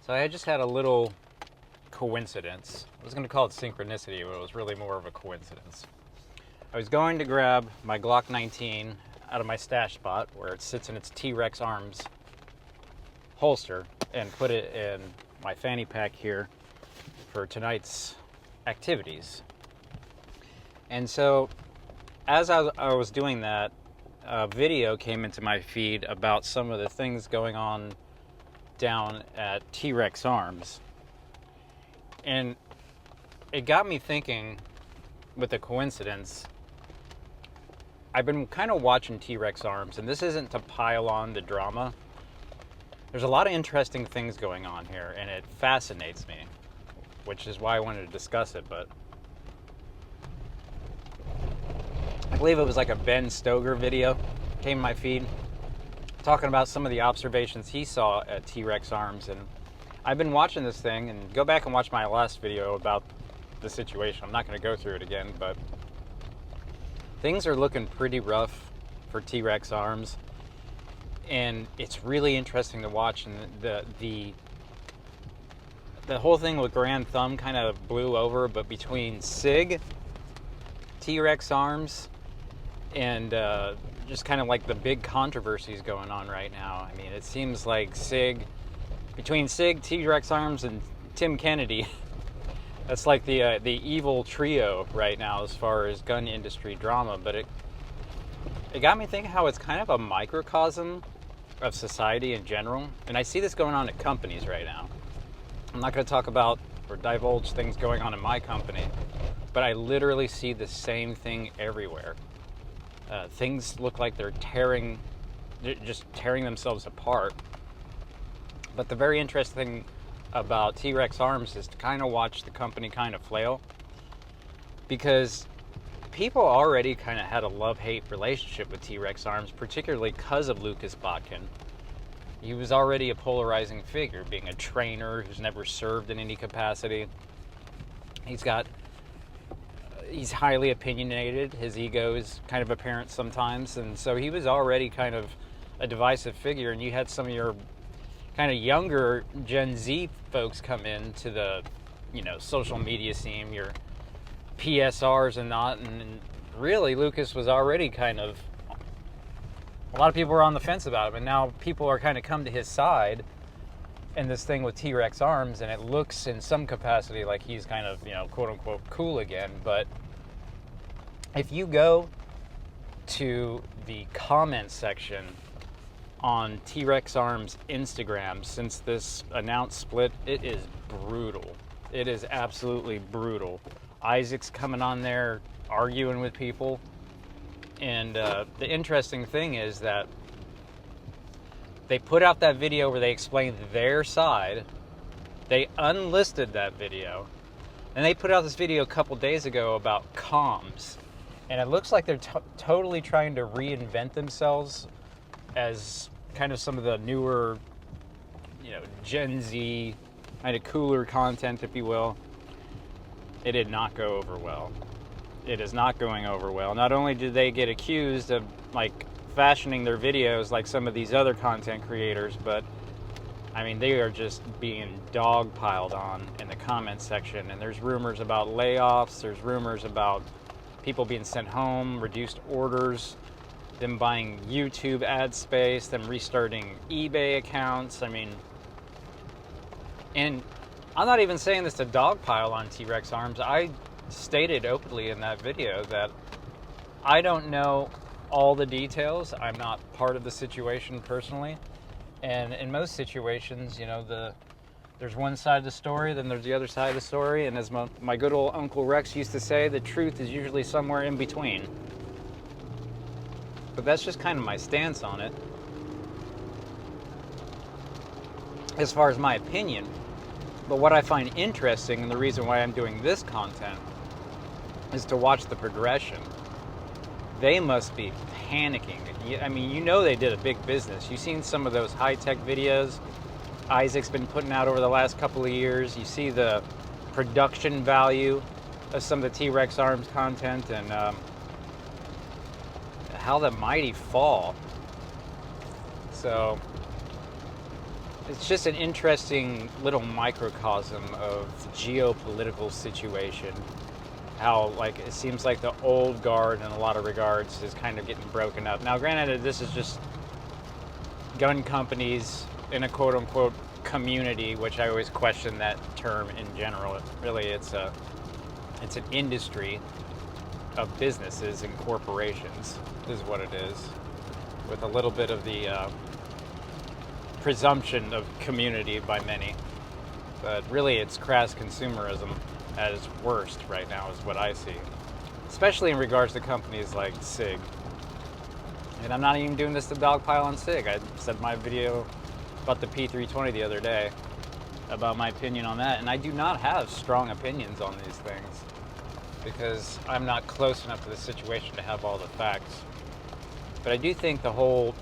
So I just had a little coincidence. I was going to call it synchronicity, but it was really more of a coincidence. I was going to grab my Glock 19 out of my stash spot where it sits in its T.Rex arms holster and put it in my fanny pack here for tonight's activities. And so as I was doing that, a video came into my feed about some of the things going on down at T.Rex Arms. And it got me thinking, with a coincidence, I've been kind of watching T.Rex Arms, and this isn't to pile on the drama. There's a lot of interesting things going on here, and it fascinates me, which is why I wanted to discuss it. But I believe it was like a Ben Stoger video came in my feed talking about some of the observations he saw at T.Rex Arms. And I've been watching this thing, and go back and watch my last video about the situation. I'm not going to go through it again, but things are looking pretty rough for T.Rex Arms, and it's really interesting to watch. And the whole thing with Grand Thumb kind of blew over, but between SIG, T.Rex Arms, and just kind of like the big controversies going on right now. I mean, it seems like between SIG, T.Rex Arms, and Tim Kennedy, that's like the evil trio right now as far as gun industry drama. But it got me thinking how it's kind of a microcosm of society in general. And I see this going on at companies right now. I'm not going to talk about or divulge things going on in my company, but I literally see the same thing everywhere. Things look like they're just tearing themselves apart. But the very interesting thing about T.Rex Arms is to kind of watch the company kind of flail, because people already kind of had a love-hate relationship with T.Rex Arms, particularly because of Lucas Botkin. He was already a polarizing figure, being a trainer who's never served in any capacity. He's highly opinionated. His ego is kind of apparent sometimes. And so he was already kind of a divisive figure. And you had some of your kind of younger Gen Z folks come into the, social media scene, your PSRs and not. And really, Lucas was already a lot of people were on the fence about him. And now people are kind of come to his side in this thing with T.Rex Arms, and it looks in some capacity like he's kind of, quote unquote cool again. But if you go to the comment section on T.Rex Arms Instagram since this announced split, it is brutal. It is absolutely brutal. Isaac's coming on there arguing with people. And the interesting thing is that they put out that video where they explained their side. They unlisted that video. And they put out this video a couple days ago about comms. And it looks like they're totally trying to reinvent themselves as kind of some of the newer, Gen Z, kind of cooler content, if you will. It did not go over well. It is not going over well. Not only did they get accused of, fashioning their videos like some of these other content creators, but I mean, they are just being dogpiled on in the comment section. And there's rumors about layoffs, there's rumors about people being sent home, reduced orders, them buying YouTube ad space, them restarting eBay accounts. I mean, and I'm not even saying this to dogpile on T.Rex Arms. I stated openly in that video that I don't know all the details. I'm not part of the situation personally. And in most situations, there's one side of the story, then there's the other side of the story. And as my good old Uncle Rex used to say, the truth is usually somewhere in between. But that's just kind of my stance on it. As far as my opinion. But what I find interesting, and the reason why I'm doing this content, is to watch the progression. They must be panicking. I mean, they did a big business. You've seen some of those high-tech videos Isaac's been putting out over the last couple of years. You see the production value of some of the T.Rex Arms content, and how the mighty fall. So it's just an interesting little microcosm of the geopolitical situation. How, like, it seems like the old guard in a lot of regards is kind of getting broken up. Now, granted, this is just gun companies in a quote-unquote community, which I always question that term in general. Really, it's an industry of businesses and corporations is what it is, with a little bit of the presumption of community by many. But really, it's crass consumerism at its worst right now is what I see, especially in regards to companies like SIG. And I'm not even doing this to dogpile on SIG. I said my video about the P320 the other day about my opinion on that, and I do not have strong opinions on these things because I'm not close enough to the situation to have all the facts. But I do think the whole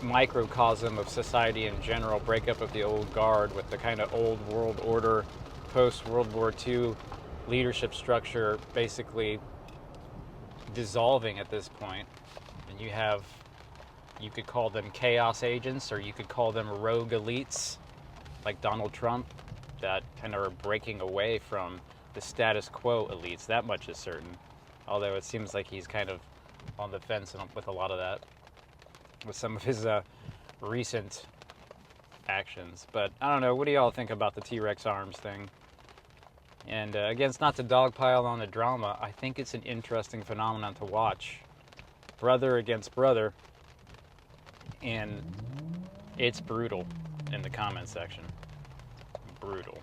microcosm of society in general, breakup of the old guard with the kind of old world order, post-World War II leadership structure basically dissolving at this point. And you could call them chaos agents, or you could call them rogue elites like Donald Trump that kind of are breaking away from the status quo elites. That much is certain. Although it seems like he's kind of on the fence with a lot of that, with some of his recent actions. But I don't know, what do y'all think about the T.Rex arms thing? And again, it's not to dogpile on the drama. I think it's an interesting phenomenon to watch. Brother against brother. And it's brutal in the comment section. Brutal.